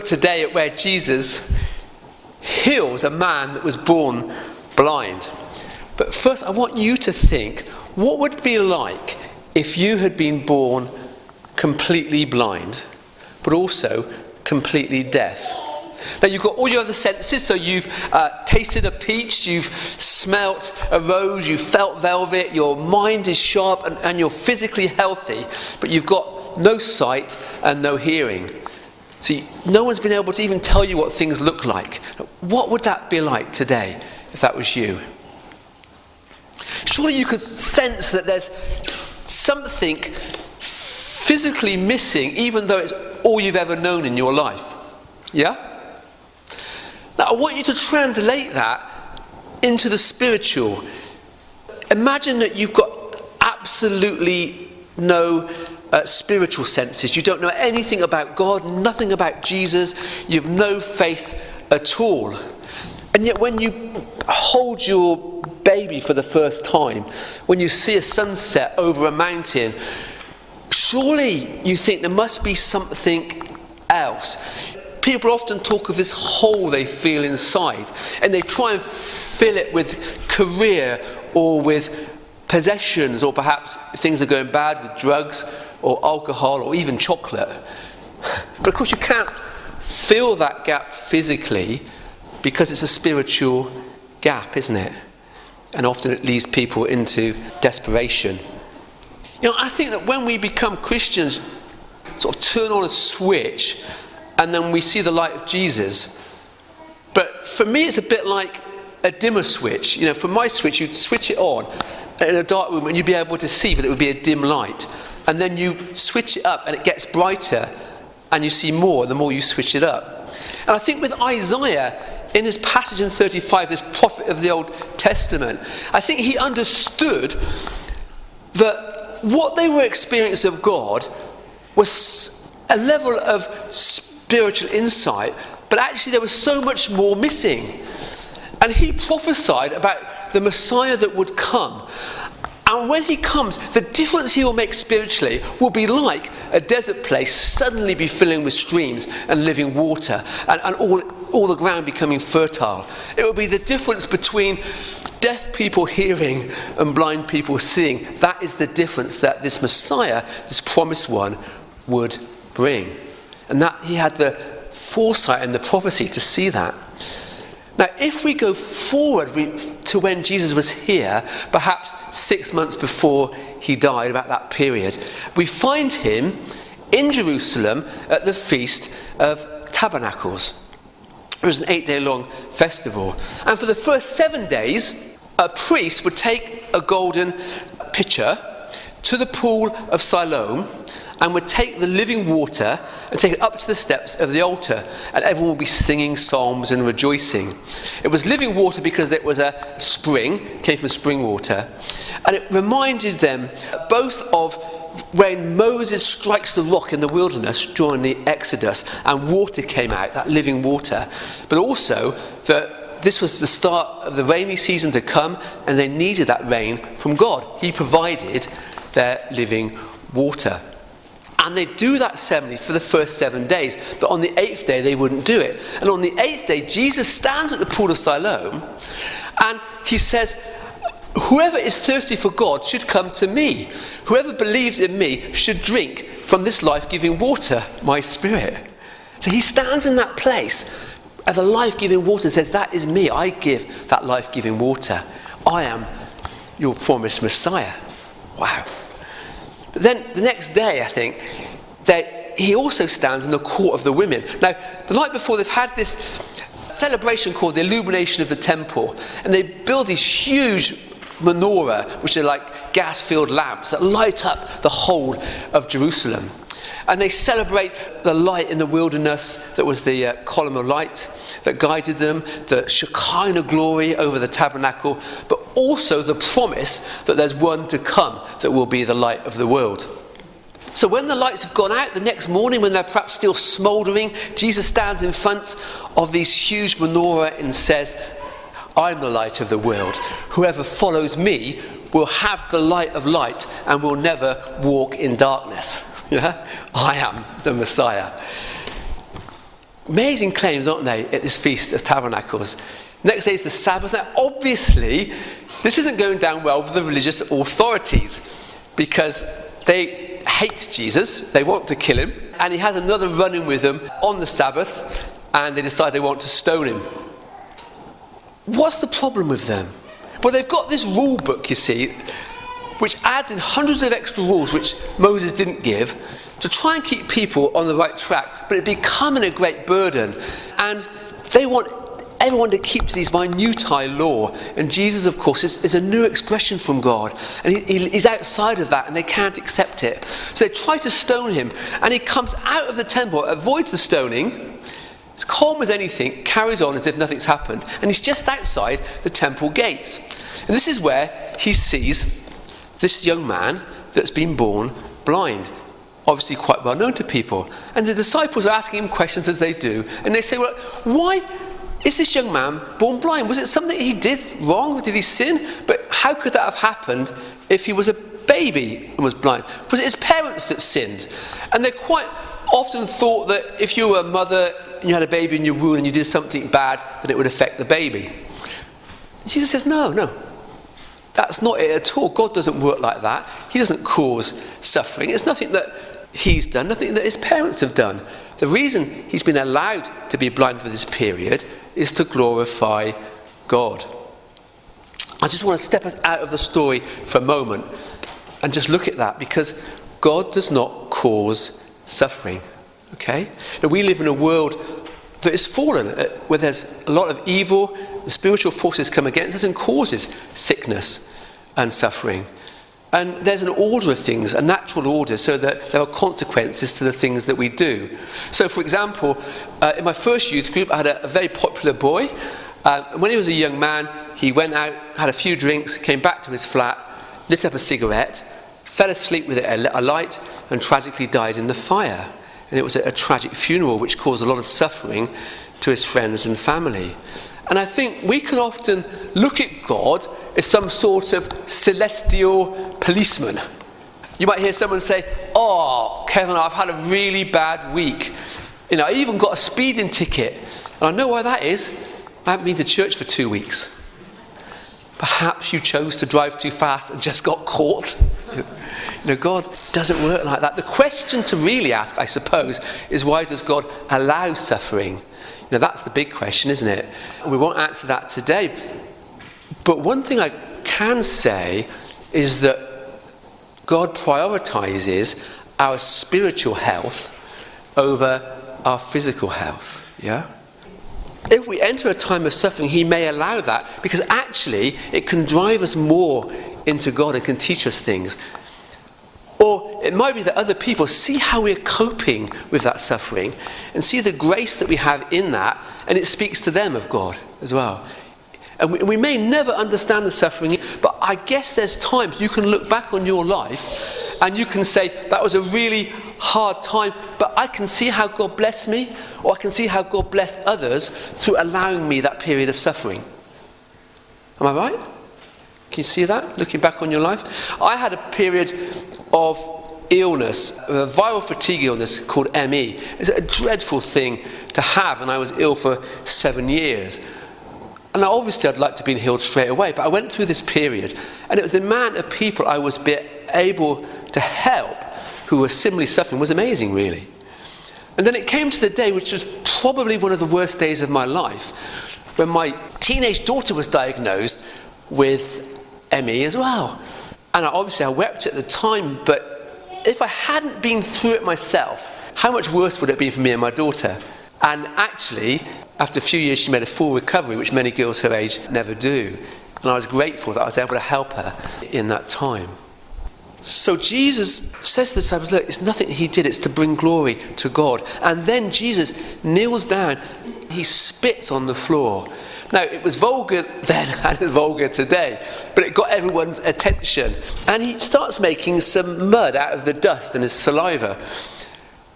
look today at where Jesus heals a man that was born blind. But first, I want you to think, what would it be like if you had been born completely blind, but also completely deaf? Now, you've got all your other senses, so you've tasted a peach, you've smelt a rose, you've felt velvet, your mind is sharp and you're physically healthy, but you've got no sight and no hearing. So no one's been able to even tell you what things look like. What would that be like today if that was you? Surely you could sense that there's something physically missing, even though it's all you've ever known in your life. Yeah? Now, I want you to translate that into the spiritual. Imagine that you've got absolutely no spiritual senses. You don't know anything about God, nothing about Jesus. You have no faith at all. And yet when you hold your baby for the first time, when you see a sunset over a mountain, surely you think there must be something else. People often talk of this hole they feel inside, and they try and fill it with career or with possessions, or perhaps things are going bad with drugs or alcohol or even chocolate. But of course you can't fill that gap physically, because it's a spiritual gap, isn't it? And often it leads people into desperation. You know, I think that when we become Christians, sort of turn on a switch, and then we see the light of Jesus. But for me, it's a bit like a dimmer switch. You know, for my switch, you'd switch it on in a dark room and you'd be able to see, but it would be a dim light. And then you switch it up and it gets brighter and you see more the more you switch it up. And I think with Isaiah, in his passage in 35, this prophet of the Old Testament, I think he understood that what they were experiencing of God was a level of spiritual insight, but actually there was so much more missing. And he prophesied about the Messiah that would come. And when he comes, the difference he will make spiritually will be like a desert place suddenly be filling with streams and living water, and all the ground becoming fertile. It will be the difference between deaf people hearing and blind people seeing. That is the difference that this Messiah, this promised one, would bring. And that he had the foresight and the prophecy to see that. Now, if we go forward to when Jesus was here, perhaps 6 months before he died, about that period, we find him in Jerusalem at the Feast of Tabernacles. It was an 8-day-long festival. And for the first 7 days, a priest would take a golden pitcher to the pool of Siloam and would take the living water and take it up to the steps of the altar, and everyone would be singing psalms and rejoicing. It was living water because it was a spring, came from spring water, and it reminded them both of when Moses strikes the rock in the wilderness during the Exodus and water came out, that living water, but also that this was the start of the rainy season to come, and they needed that rain from God. He provided their living water. And they do that ceremony for the first 7 days. But on the 8th day, they wouldn't do it. And on the 8th day, Jesus stands at the pool of Siloam and he says, whoever is thirsty for God should come to me. Whoever believes in me should drink from this life-giving water, my spirit. So he stands in that place as a life-giving water and says, that is me. I give that life-giving water. I am your promised Messiah. Wow. But then the next day, I think, that he also stands in the court of the women. Now, the night before, they've had this celebration called the illumination of the temple. And they build these huge menorah, which are like gas-filled lamps that light up the whole of Jerusalem. And they celebrate the light in the wilderness that was the column of light that guided them, the Shekinah glory over the tabernacle, but also the promise that there's one to come that will be the light of the world. So when the lights have gone out the next morning, when they're perhaps still smouldering, Jesus stands in front of these huge menorah and says, I'm the light of the world. Whoever follows me will have the light of light and will never walk in darkness. Yeah? I am the Messiah. Amazing claims, aren't they, at this Feast of Tabernacles? Next day is the Sabbath. Now, obviously, this isn't going down well with the religious authorities because they hate Jesus, they want to kill him, and he has another run-in with them on the Sabbath, and they decide they want to stone him. What's the problem with them? Well, they've got this rule book, you see, which adds in hundreds of extra rules which Moses didn't give to try and keep people on the right track, but it's becoming a great burden. And they want everyone to keep to these minutiae law. And Jesus, of course, is a new expression from God. And he's outside of that, and they can't accept it. So they try to stone him, and he comes out of the temple, avoids the stoning, as calm as anything, carries on as if nothing's happened, and he's just outside the temple gates. And this is where he sees this young man that's been born blind, obviously quite well known to people. And the disciples are asking him questions as they do, and they say, well, why is this young man born blind? Was it something he did wrong? Did he sin? But how could that have happened if he was a baby and was blind? Was it his parents that sinned? And they quite often thought that if you were a mother and you had a baby in your womb and you did something bad, that it would affect the baby. And Jesus says, no. That's not it at all. God doesn't work like that. He doesn't cause suffering. It's nothing that he's done, nothing that his parents have done. The reason he's been allowed to be blind for this period is to glorify God. I just want to step us out of the story for a moment and just look at that, because God does not cause suffering. Okay? Now, we live in a world that is fallen, where there's a lot of evil, the spiritual forces come against us and causes sickness and suffering. And there's an order of things, a natural order, so that there are consequences to the things that we do. So, for example, in my first youth group, I had a very popular boy. When he was a young man, he went out, had a few drinks, came back to his flat, lit up a cigarette, fell asleep with it alight, and tragically died in the fire. And it was a tragic funeral which caused a lot of suffering to his friends and family. And I think we can often look at God as some sort of celestial policeman. You might hear someone say, oh, Kevin, I've had a really bad week. I even got a speeding ticket. And I know why that is. I haven't been to church for 2 weeks. Perhaps you chose to drive too fast and just got caught. God doesn't work like that. The question to really ask, I suppose, is why does God allow suffering? That's the big question, isn't it? And we won't answer that today. But one thing I can say is that God prioritizes our spiritual health over our physical health. Yeah? If we enter a time of suffering, he may allow that, because actually it can drive us more into God and can teach us things. Or it might be that other people see how we're coping with that suffering and see the grace that we have in that, and it speaks to them of God as well. And we may never understand the suffering, but I guess there's times you can look back on your life and you can say, that was a really hard time, but I can see how God blessed me, or I can see how God blessed others through allowing me that period of suffering. Am I right? Can you see that, looking back on your life? I had a period of illness, a viral fatigue illness called ME. It's a dreadful thing to have, and I was ill for 7 years. And obviously I'd like to be healed straight away, but I went through this period, and it was the amount of people I was able to help who were similarly suffering was amazing, really. And then it came to the day, which was probably one of the worst days of my life, when my teenage daughter was diagnosed with ME as well. And obviously I wept at the time, but if I hadn't been through it myself, how much worse would it be for me and my daughter? And actually, after a few years, she made a full recovery, which many girls her age never do. And I was grateful that I was able to help her in that time. So Jesus says to the disciples, look, it's nothing he did, it's to bring glory to God. And then Jesus kneels down, he spits on the floor. Now, it was vulgar then and it's vulgar today, but it got everyone's attention. And he starts making some mud out of the dust and his saliva.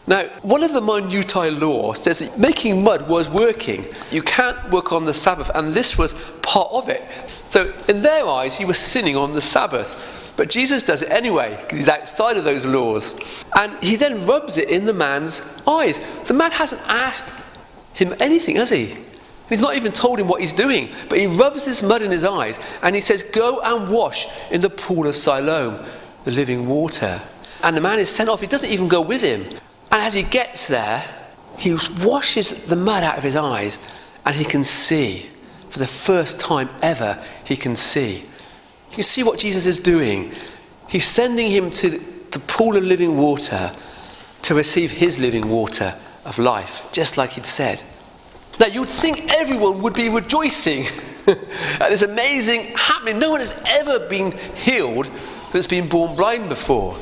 Now, one of the minutiae law says that making mud was working. You can't work on the Sabbath, and this was part of it. So in their eyes, he was sinning on the Sabbath. But Jesus does it anyway, because he's outside of those laws. And he then rubs it in the man's eyes. The man hasn't asked him anything, has he? He's not even told him what he's doing, but he rubs this mud in his eyes and he says, go and wash in the pool of Siloam, the living water. And the man is sent off. He doesn't even go with him. And as he gets there, he washes the mud out of his eyes and he can see. For the first time ever, he can see. You can see what Jesus is doing. He's sending him to the pool of living water to receive his living water of life, just like he'd said. Now, you would think everyone would be rejoicing at this amazing happening. No one has ever been healed that's been born blind before.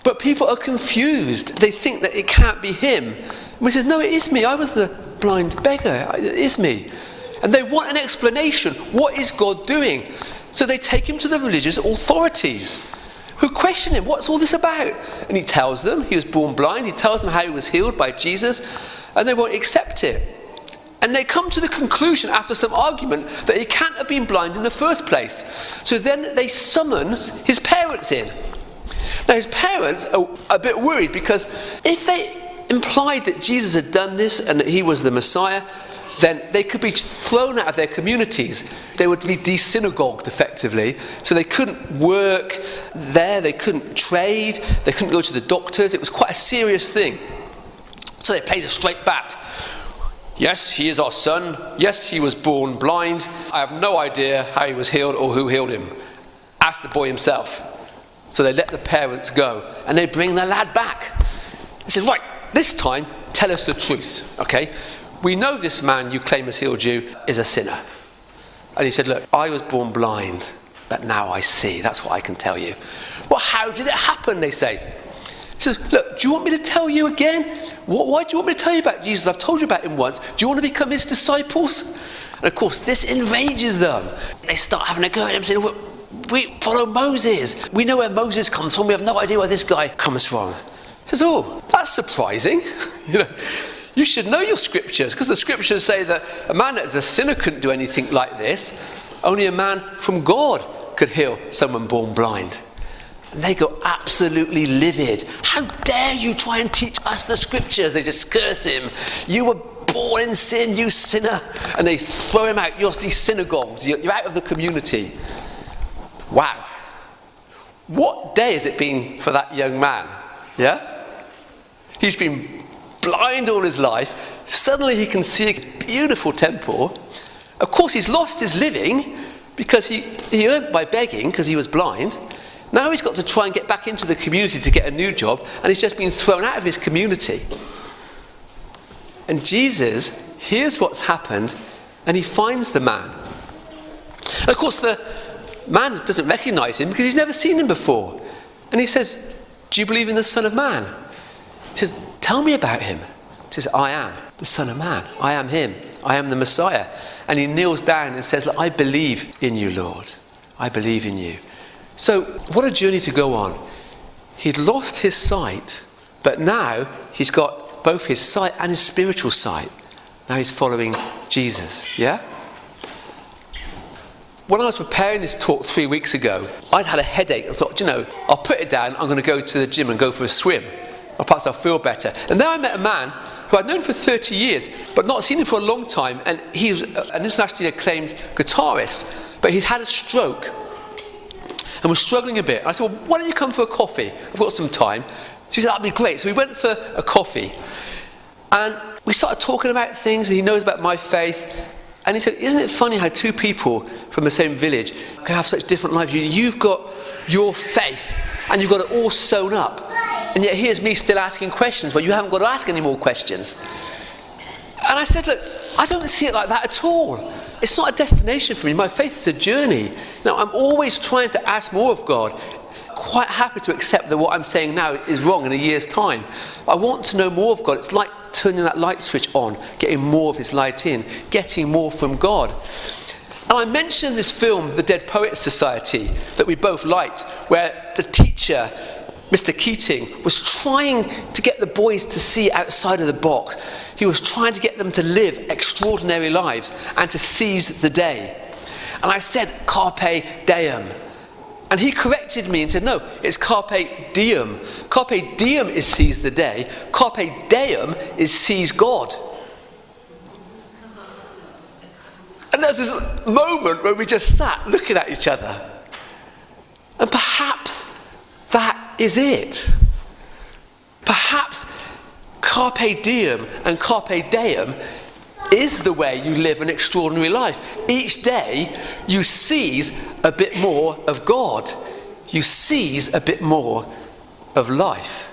But people are confused. They think that it can't be him. And he says, no, it is me. I was the blind beggar. It is me. And they want an explanation. What is God doing? So they take him to the religious authorities, who question him. What's all this about? And he tells them he was born blind. He tells them how he was healed by Jesus. And they won't accept it. And they come to the conclusion after some argument that he can't have been blind in the first place. So then they summon his parents in. Now his parents are a bit worried, because if they implied that Jesus had done this and that he was the Messiah, then they could be thrown out of their communities. They would be de-synagogued effectively. So they couldn't work there, they couldn't trade, they couldn't go to the doctors. It was quite a serious thing. So they paid a straight bat. Yes, he is our son. Yes, he was born blind. I have no idea how he was healed or who healed him. Ask the boy himself. So they let the parents go and they bring the lad back. He says, right, this time tell us the truth, okay? We know this man you claim has healed you is a sinner. And he said, look, I was born blind, but now I see. That's what I can tell you. Well, how did it happen, they say. He says, look, do you want me to tell you again? Why do you want me to tell you about Jesus? I've told you about him once. Do you want to become his disciples? And of course, this enrages them. They start having a go at him, saying, well, we follow Moses. We know where Moses comes from. We have no idea where this guy comes from. He says, oh, that's surprising. You should know your scriptures, because the scriptures say that a man that is a sinner couldn't do anything like this. Only a man from God could heal someone born blind. And they go absolutely livid. How dare you try and teach us the scriptures? They just curse him. You were born in sin, you sinner. And they throw him out. You're these synagogues. You're out of the community. Wow. What day has it been for that young man? Yeah? He's been blind all his life. Suddenly he can see a beautiful temple. Of course, he's lost his living because he earned by begging because he was blind. Now he's got to try and get back into the community to get a new job, and he's just been thrown out of his community. And Jesus hears what's happened, and he finds the man. And of course, the man doesn't recognize him because he's never seen him before. And he says, do you believe in the Son of Man? He says, tell me about him. He says, I am the Son of Man. I am him. I am the Messiah. And he kneels down and says, look, I believe in you, Lord. I believe in you. So, what a journey to go on. He'd lost his sight, but now he's got both his sight and his spiritual sight. Now he's following Jesus, yeah? When I was preparing this talk 3 weeks ago, I'd had a headache. I thought, I'll put it down. I'm going to go to the gym and go for a swim. Or perhaps I'll feel better. And then I met a man who I'd known for 30 years, but not seen him for a long time. And he was an internationally acclaimed guitarist, but he'd had a stroke and was struggling a bit. And I said, well, why don't you come for a coffee? I've got some time. So he said, that'd be great. So we went for a coffee. And we started talking about things, and he knows about my faith. And he said, isn't it funny how two people from the same village can have such different lives? You've got your faith, and you've got it all sewn up. And yet here's me still asking questions, but you haven't got to ask any more questions. And I said, look, I don't see it like that at all. It's not a destination for me. My faith is a journey. I'm always trying to ask more of God. Quite happy to accept that what I'm saying now is wrong in a year's time. I want to know more of God. It's like turning that light switch on, getting more of his light in, getting more from God. And I mentioned this film, The Dead Poets Society, that we both liked, where the teacher, Mr. Keating, was trying to get the boys to see outside of the box. He was trying to get them to live extraordinary lives and to seize the day. And I said, carpe diem. And he corrected me and said, no, it's carpe diem. Carpe diem is seize the day. Carpe diem is seize God. And there was this moment where we just sat looking at each other. And perhaps that is it. Perhaps carpe diem and carpe diem is the way you live an extraordinary life. Each day you seize a bit more of God. You seize a bit more of life.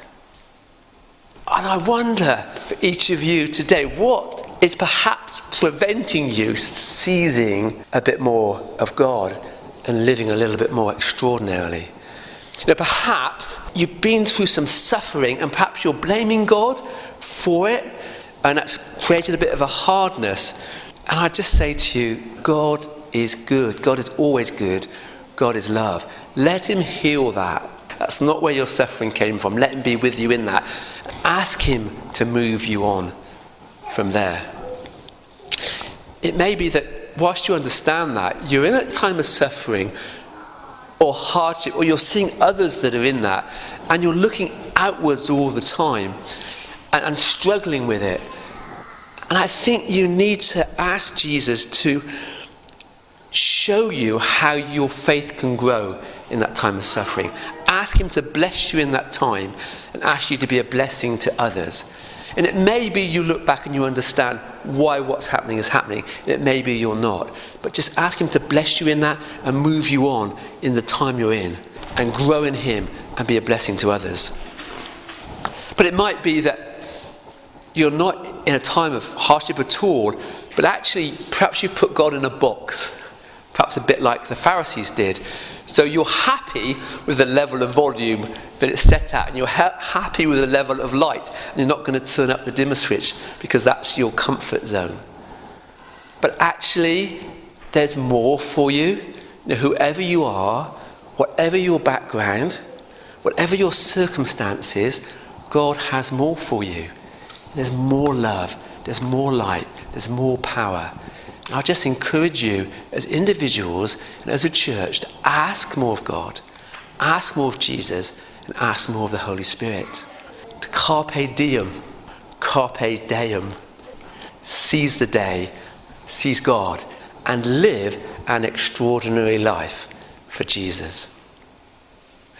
And I wonder for each of you today, what is perhaps preventing you seizing a bit more of God and living a little bit more extraordinarily? You know, perhaps you've been through some suffering and perhaps you're blaming God for it, and that's created a bit of a hardness. And I just say to you, God is good. God is always good. God is love. Let him heal that. That's not where your suffering came from. Let him be with you in that. Ask him to move you on from there. It may be that whilst you understand that, you're in a time of suffering or hardship, or you're seeing others that are in that, and you're looking outwards all the time and struggling with it. And I think you need to ask Jesus to show you how your faith can grow in that time of suffering. Ask him to bless you in that time and ask you to be a blessing to others. And it may be you look back and you understand why what's happening is happening. And it may be you're not. But just ask him to bless you in that and move you on in the time you're in and grow in him and be a blessing to others. But it might be that you're not in a time of hardship at all, but actually perhaps you put God in a box. Perhaps a bit like the Pharisees did. So you're happy with the level of volume that it's set at, and you're happy with the level of light, and you're not going to turn up the dimmer switch because that's your comfort zone. But actually, there's more for you. You know, whoever you are, whatever your background, whatever your circumstances, God has more for you. There's more love, there's more light, there's more power. And I'll just encourage you as individuals and as a church to ask more of God, ask more of Jesus, and ask more of the Holy Spirit. To carpe diem, carpe diem. Seize the day, seize God, and live an extraordinary life for Jesus.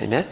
Amen?